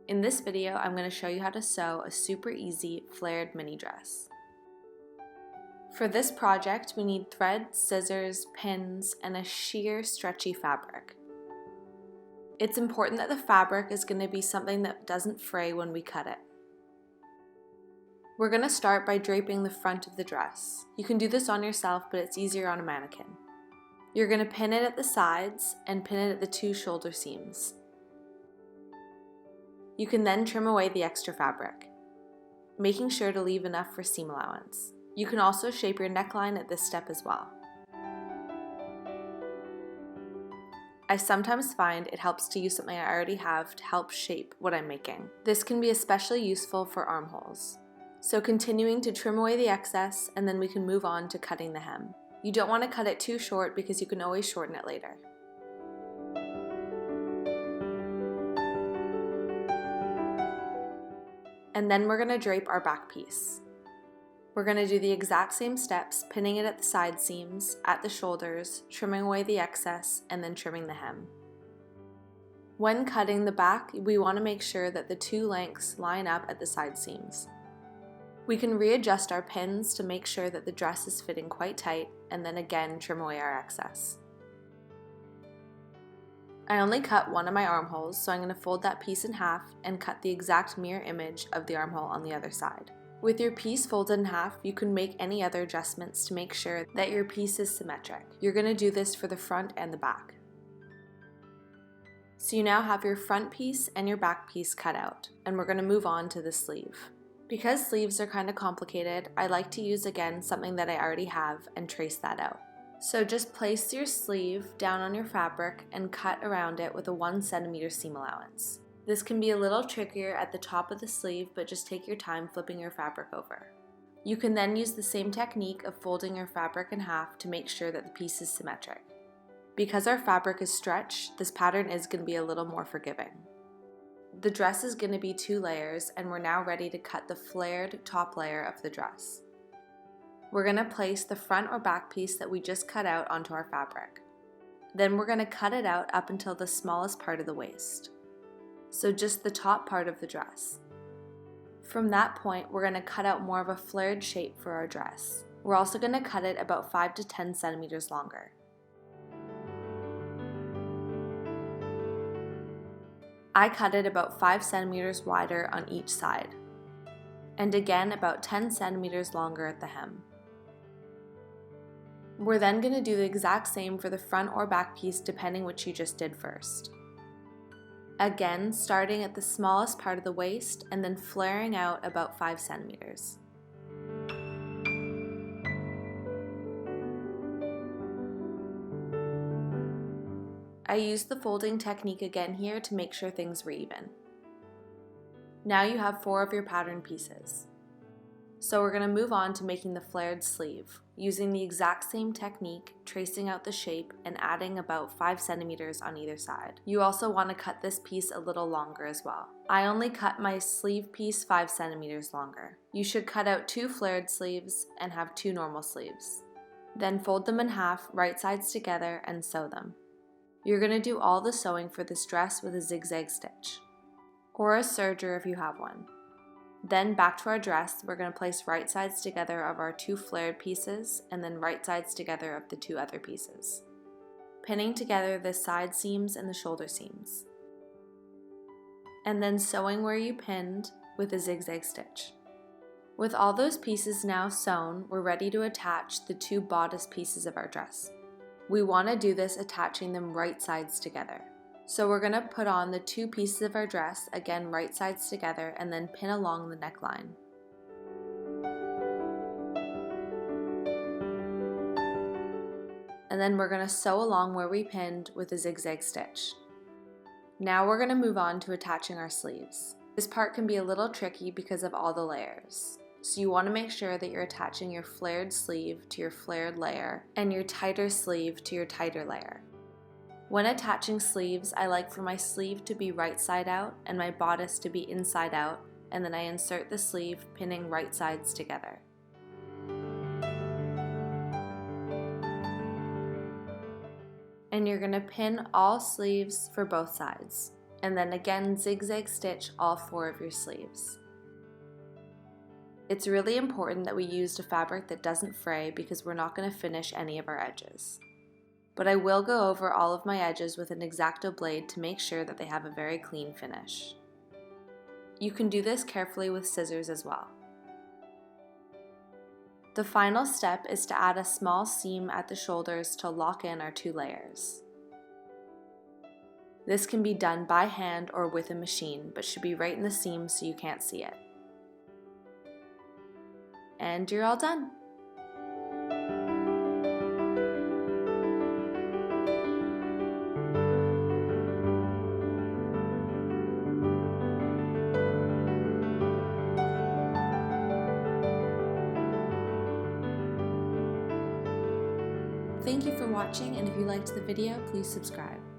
In this video, I'm going to show you how to sew a super easy flared mini dress. For this project, we need thread, scissors, pins, and a sheer stretchy fabric. It's important that the fabric is going to be something that doesn't fray when we cut it. We're going to start by draping the front of the dress. You can do this on yourself, but it's easier on a mannequin. You're going to pin it at the sides and pin it at the two shoulder seams. You can then trim away the extra fabric, making sure to leave enough for seam allowance. You can also shape your neckline at this step as well. I sometimes find it helps to use something I already have to help shape what I'm making. This can be especially useful for armholes. So continuing to trim away the excess, and then we can move on to cutting the hem. You don't want to cut it too short because you can always shorten it later. And then we're going to drape our back piece. We're going to do the exact same steps, pinning it at the side seams, at the shoulders, trimming away the excess, and then trimming the hem. When cutting the back, we want to make sure that the two lengths line up at the side seams. We can readjust our pins to make sure that the dress is fitting quite tight, and then again trim away our excess. I only cut one of my armholes, so I'm going to fold that piece in half and cut the exact mirror image of the armhole on the other side. With your piece folded in half, you can make any other adjustments to make sure that your piece is symmetric. You're going to do this for the front and the back. So you now have your front piece and your back piece cut out, and we're going to move on to the sleeve. Because sleeves are kind of complicated, I like to use again something that I already have and trace that out. So just place your sleeve down on your fabric and cut around it with a 1 centimeter seam allowance. This can be a little trickier at the top of the sleeve, but just take your time flipping your fabric over. You can then use the same technique of folding your fabric in half to make sure that the piece is symmetric. Because our fabric is stretched, this pattern is going to be a little more forgiving. The dress is going to be 2 layers, and we're now ready to cut the flared top layer of the dress. We're going to place the front or back piece that we just cut out onto our fabric. Then we're going to cut it out up until the smallest part of the waist. So just the top part of the dress. From that point, we're going to cut out more of a flared shape for our dress. We're also going to cut it about 5 to 10 centimeters longer. I cut it about 5 centimeters wider on each side, and again about 10 centimeters longer at the hem. We're then going to do the exact same for the front or back piece depending which you just did first. Again, starting at the smallest part of the waist and then flaring out about 5 centimeters. I used the folding technique again here to make sure things were even. Now you have 4 of your pattern pieces. So we're going to move on to making the flared sleeve, using the exact same technique, tracing out the shape and adding about 5 centimeters on either side. You also want to cut this piece a little longer as well. I only cut my sleeve piece 5 centimeters longer. You should cut out 2 flared sleeves and have 2 normal sleeves. Then fold them in half, right sides together, and sew them. You're going to do all the sewing for this dress with a zigzag stitch, or a serger if you have one. Then back to our dress, we're going to place right sides together of our 2 flared pieces and then right sides together of the 2 other pieces, pinning together the side seams and the shoulder seams, and then sewing where you pinned with a zigzag stitch. With all those pieces now sewn, we're ready to attach the 2 bodice pieces of our dress. We want to do this attaching them right sides together. So we're going to put on the 2 pieces of our dress, again right sides together, and then pin along the neckline. And then we're going to sew along where we pinned with a zigzag stitch. Now we're going to move on to attaching our sleeves. This part can be a little tricky because of all the layers. So you want to make sure that you're attaching your flared sleeve to your flared layer and your tighter sleeve to your tighter layer. When attaching sleeves, I like for my sleeve to be right side out and my bodice to be inside out, and then I insert the sleeve, pinning right sides together. And you're going to pin all sleeves for both sides. and then again zigzag stitch all 4 of your sleeves. It's really important that we used a fabric that doesn't fray because we're not going to finish any of our edges. But I will go over all of my edges with an X-Acto blade to make sure that they have a very clean finish. You can do this carefully with scissors as well. The final step is to add a small seam at the shoulders to lock in our 2 layers. This can be done by hand or with a machine, but should be right in the seam so you can't see it. And you're all done! Thank you for watching, and if you liked the video, please subscribe.